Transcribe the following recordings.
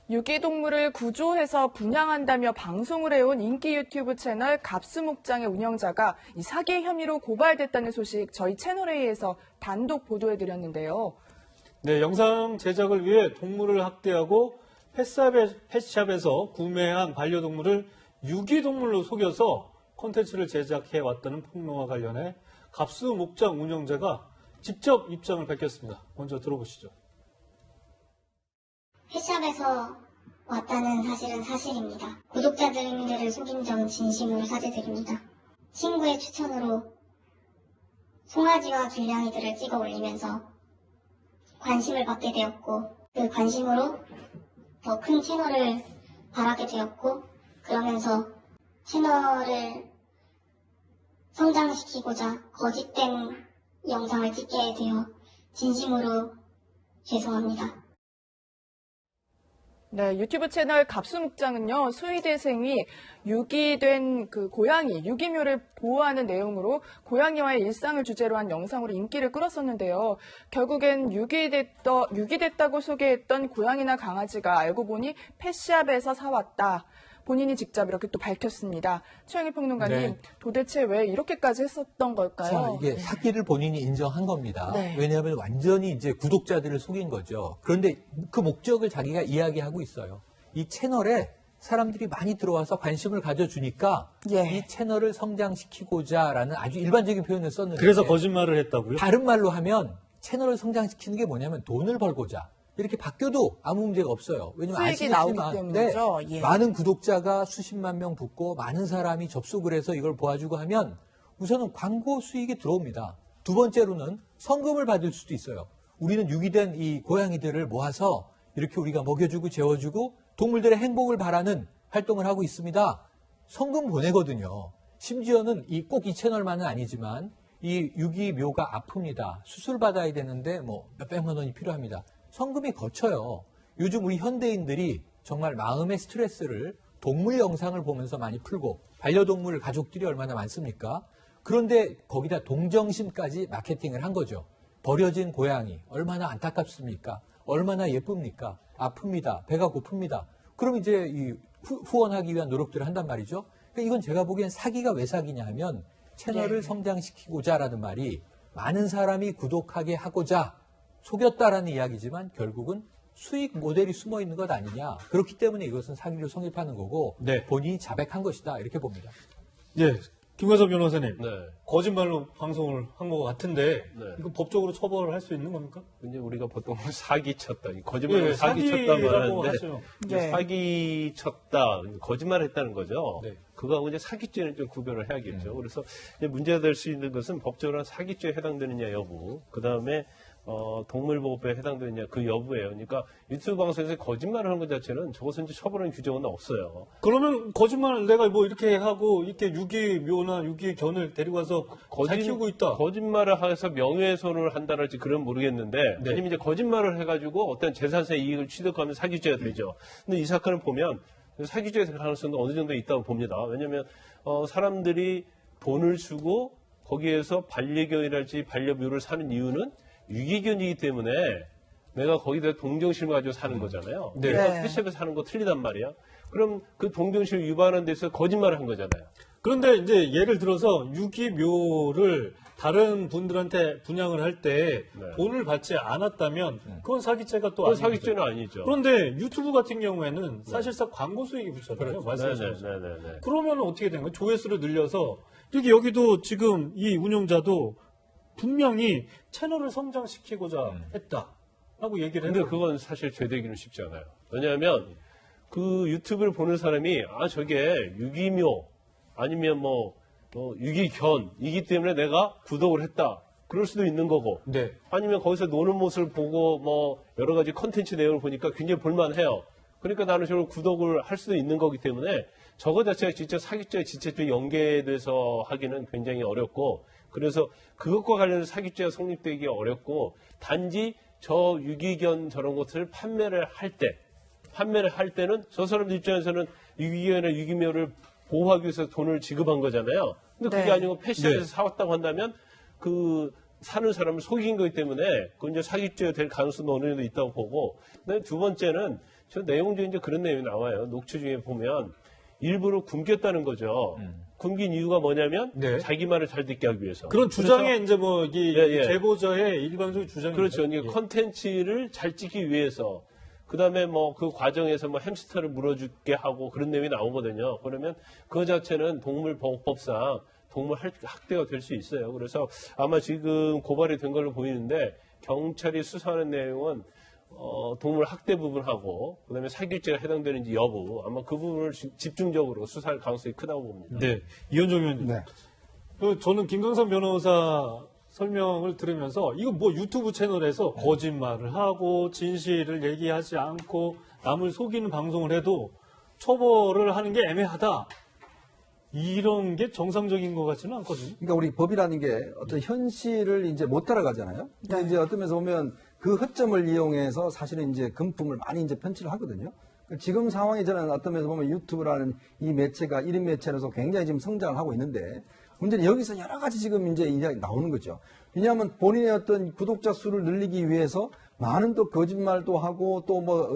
유기동물을 구조해서 분양한다며 방송을 해온 인기 유튜브 채널 갑수목장의 운영자가 이 사기 혐의로 고발됐다는 소식 저희 채널A에서 단독 보도해드렸는데요. 네, 영상 제작을 위해 동물을 학대하고 펫샵에서 구매한 반려동물을 유기동물로 속여서 콘텐츠를 제작해왔다는 폭로와 관련해 갑수목장 운영자가 직접 입장을 밝혔습니다. 먼저 들어보시죠. 펫샵에서 왔다는 사실은 사실입니다. 구독자들을 속인 점은 진심으로 사죄드립니다. 친구의 추천으로 송아지와 길냥이들을 찍어 올리면서 관심을 받게 되었고 그 관심으로 더 큰 채널을 바라게 되었고 그러면서 채널을 성장시키고자 거짓된 영상을 찍게 되어 진심으로 죄송합니다. 네, 유튜브 채널 갑수목장은요, 수의대생이 유기된 그 고양이, 유기묘를 보호하는 내용으로 고양이와의 일상을 주제로 한 영상으로 인기를 끌었었는데요. 결국엔 유기됐다고 소개했던 고양이나 강아지가 알고 보니 펫샵에서 사왔다. 본인이 직접 이렇게 또 밝혔습니다. 최영일 평론가님, 네. 도대체 왜 이렇게까지 했었던 걸까요? 자, 이게 사기를 본인이 인정한 겁니다. 네. 왜냐하면 완전히 이제 구독자들을 속인 거죠. 그런데 그 목적을 자기가 이야기하고 있어요. 이 채널에 사람들이 많이 들어와서 관심을 가져주니까 예. 이 채널을 성장시키고자라는 아주 일반적인 표현을 썼는데 그래서 거짓말을 했다고요? 다른 말로 하면 채널을 성장시키는 게 뭐냐면 돈을 벌고자. 이렇게 바뀌어도 아무 문제가 없어요. 왜냐면 수익이 나오기 아시겠지만 때문이죠. 예. 많은 구독자가 수십만 명 붙고 많은 사람이 접속을 해서 이걸 보아주고 하면 우선은 광고 수익이 들어옵니다. 두 번째로는 성금을 받을 수도 있어요. 우리는 유기된 이 고양이들을 모아서 이렇게 우리가 먹여주고 재워주고 동물들의 행복을 바라는 활동을 하고 있습니다. 성금 보내거든요. 심지어는 꼭 이 채널만은 아니지만 이 유기묘가 아픕니다. 수술 받아야 되는데 뭐 몇백만 원이 필요합니다. 성금이 거쳐요. 요즘 우리 현대인들이 정말 마음의 스트레스를 동물 영상을 보면서 많이 풀고 반려동물 가족들이 얼마나 많습니까? 그런데 거기다 동정심까지 마케팅을 한 거죠. 버려진 고양이 얼마나 안타깝습니까? 얼마나 예쁩니까? 아픕니다. 배가 고픕니다. 그럼 이제 후원하기 위한 노력들을 한단 말이죠. 그러니까 이건 제가 보기엔 사기가 왜 사기냐 하면 채널을 성장시키고자라는 말이 많은 사람이 구독하게 하고자 속였다라는 이야기지만 결국은 수익 모델이 숨어 있는 것 아니냐. 그렇기 때문에 이것은 사기로 성립하는 거고 네. 본인이 자백한 것이다. 이렇게 봅니다. 예, 김관섭 변호사님. 네. 거짓말로 방송을 한 것 같은데 네. 이거 법적으로 처벌을 할 수 있는 겁니까? 이제 우리가 보통 사기쳤다, 거짓말로 예, 사기쳤다 사기라고 말하는데 하죠. 이제 네. 사기쳤다, 거짓말했다는 거죠. 네. 그거하고 이제 사기죄는 좀 구별을 해야겠죠. 그래서 이제 문제가 될 수 있는 것은 법적으로 사기죄에 해당되느냐 여부, 그 다음에 동물보호법에 해당되느냐 그 여부예요. 그러니까 유튜브 방송에서 거짓말을 하는 것 자체는 저것은 이제 처벌하는 규정은 없어요. 그러면 거짓말 내가 뭐 이렇게 하고 이렇게 유기묘나 유기견을 데리고 와서 잘 키우고 있다. 거짓말을 해서 명예훼손을 한다랄지 그런 모르겠는데 네. 아니면 이제 거짓말을 해가지고 어떤 재산세 이익을 취득하면 사기죄가 되죠. 근데 이 사건을 보면 사기죄의 가능성도 어느 정도 있다고 봅니다. 왜냐하면 사람들이 돈을 주고 거기에서 반려견이랄지 반려묘를 사는 이유는 유기견이기 때문에 내가 거기다 동정심을 가지고 사는 거잖아요. 네. 내가 펫샵에서 사는 거 틀리단 말이야. 그럼 그 동정심을 유발하는 데서 거짓말을 한 거잖아요. 그런데 이제 예를 들어서 유기묘를 다른 분들한테 분양을 할 때 네. 돈을 받지 않았다면 그건 사기죄가 또 그건 아니죠. 사기죄는 아니죠. 그런데 유튜브 같은 경우에는 사실상 광고 수익이 붙잖아요. 말씀하신 것처럼. 네네네. 그러면 어떻게 되는 거예요? 조회수를 늘려서 여기도 지금 이 운영자도 분명히 채널을 성장시키고자 했다라고 얘기를 근데 했는데 그건 사실 죄되기는 쉽지 않아요. 왜냐하면 그 유튜브를 보는 사람이 저게 유기묘 아니면 유기견이기 때문에 내가 구독을 했다. 그럴 수도 있는 거고. 네. 아니면 거기서 노는 모습을 보고 여러 가지 컨텐츠 내용을 보니까 굉장히 볼만해요. 그러니까 나는 저걸 구독을 할 수도 있는 거기 때문에 저거 자체가 진짜 사기죄 직접적으로 연계돼서 하기는 굉장히 어렵고 그래서 그것과 관련해서 사기죄가 성립되기 어렵고 단지 저 유기견 저런 것을 판매를 할 때는 저 사람들 입장에서는 유기견이나 유기묘를 보호하기 위해서 돈을 지급한 거잖아요. 근데 그게 네. 아니고 펫샵에서 네. 사왔다고 한다면 그 사는 사람을 속인 거기 때문에 그 이제 사기죄가 될 가능성도 어느 정도 있다고 보고, 그다음에 두 번째는 저 내용 중에 이제 그런 내용이 나와요. 녹취 중에 보면 일부러 굶겼다는 거죠. 굶긴 이유가 뭐냐면 네. 자기 말을 잘 듣게 하기 위해서. 그런 주장에 이제 뭐 이 예, 예. 제보자의 일반적인 주장이 그렇죠. 이게 컨텐츠를 잘 찍기 위해서. 그다음에 뭐 그 과정에서 뭐 햄스터를 물어주게 하고 그런 내용이 나오거든요. 그러면 그 자체는 동물보호법상 동물 학대가 될 수 있어요. 그래서 아마 지금 고발이 된 걸로 보이는데 경찰이 수사하는 내용은 동물 학대 부분하고 그다음에 사기죄가 해당되는지 여부 아마 그 부분을 집중적으로 수사할 가능성이 크다고 봅니다. 네, 이현정 의원님. 네. 저는 김강삼 변호사 설명을 들으면서 이거 뭐 유튜브 채널에서 거짓말을 하고 진실을 얘기하지 않고 남을 속이는 방송을 해도 처벌을 하는 게 애매하다. 이런 게 정상적인 것 같지는 않거든요. 그러니까 우리 법이라는 게 어떤 현실을 이제 못 따라가잖아요. 근데 이제 어떤 면에서 보면 그 허점을 이용해서 사실은 이제 금품을 많이 이제 편취를 하거든요. 지금 상황에 저는 어떤 면에서 보면 유튜브라는 이 매체가 1인 매체로서 굉장히 지금 성장을 하고 있는데 문제는 여기서 여러 가지 지금 이제 이야기 나오는 거죠. 왜냐하면 본인의 어떤 구독자 수를 늘리기 위해서 많은 또 거짓말도 하고 또 뭐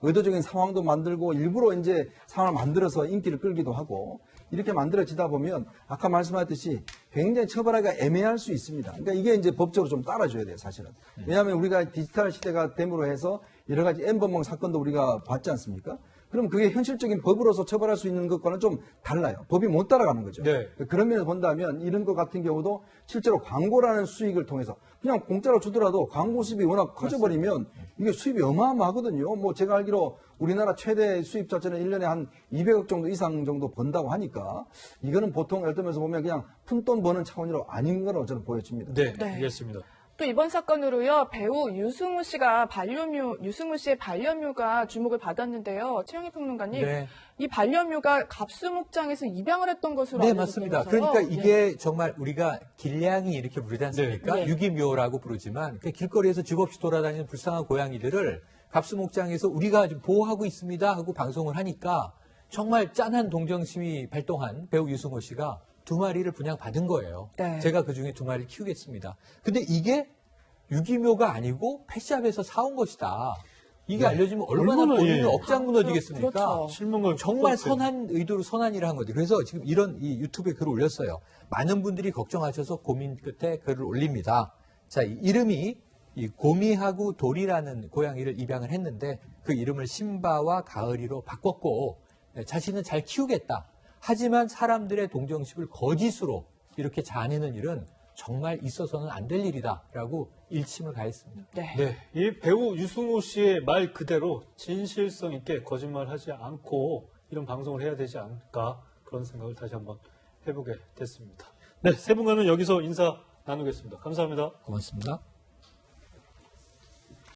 의도적인 상황도 만들고 일부러 이제 상황을 만들어서 인기를 끌기도 하고 이렇게 만들어지다 보면 아까 말씀하셨듯이 굉장히 처벌하기가 애매할 수 있습니다. 그러니까 이게 이제 법적으로 좀 따라줘야 돼요, 사실은. 왜냐하면 우리가 디지털 시대가 됨으로 해서 여러 가지 N번방 사건도 우리가 봤지 않습니까? 그럼 그게 현실적인 법으로서 처벌할 수 있는 것과는 좀 달라요. 법이 못 따라가는 거죠. 네. 그런 면에서 본다면 이런 것 같은 경우도 실제로 광고라는 수익을 통해서 그냥 공짜로 주더라도 광고 수입이 워낙 커져버리면 이게 수입이 어마어마하거든요. 뭐 제가 알기로 우리나라 최대 수입 자체는 1년에 한 200억 정도 이상 정도 번다고 하니까 이거는 보통 예를 들면서 보면 그냥 푼돈 버는 차원으로 아닌 거로 저는 보여집니다. 네, 네. 알겠습니다. 또 이번 사건으로요, 배우 유승우 씨의 반려묘가 주목을 받았는데요. 최영희 평론가님, 네. 이 반려묘가 갑수목장에서 입양을 했던 것으로 네, 알려졌다면서요? 맞습니다. 그러니까 이게 정말 우리가 길냥이 이렇게 부르지 않습니까? 네. 유기묘라고 부르지만 그 길거리에서 집 없이 돌아다니는 불쌍한 고양이들을 갑수목장에서 우리가 좀 보호하고 있습니다 하고 방송을 하니까 정말 짠한 동정심이 발동한 배우 유승호 씨가 2마리를 분양받은 거예요. 네. 제가 그중에 2마리를 키우겠습니다. 근데 이게 유기묘가 아니고 펫샵에서 사온 것이다. 이게 알려지면 얼마나 얼마나, 본인은 예. 억장 무너지겠습니까? 그렇죠. 실망을 정말 컸어요. 선한 의도로 선한 일을 한 거죠. 그래서 지금 이런 이 유튜브에 글을 올렸어요. 많은 분들이 걱정하셔서 고민 끝에 글을 올립니다. 자, 이 이름이 이 고미하고 돌이라는 고양이를 입양을 했는데 그 이름을 신바와 가을이로 바꿨고 자신은 잘 키우겠다. 하지만 사람들의 동정심을 거짓으로 이렇게 자아내는 일은 정말 있어서는 안 될 일이다라고 일침을 가했습니다. 네. 네, 이 배우 유승우 씨의 말 그대로 진실성 있게 거짓말하지 않고 이런 방송을 해야 되지 않을까 그런 생각을 다시 한번 해보게 됐습니다. 네, 세 분과는 여기서 인사 나누겠습니다. 감사합니다. 고맙습니다.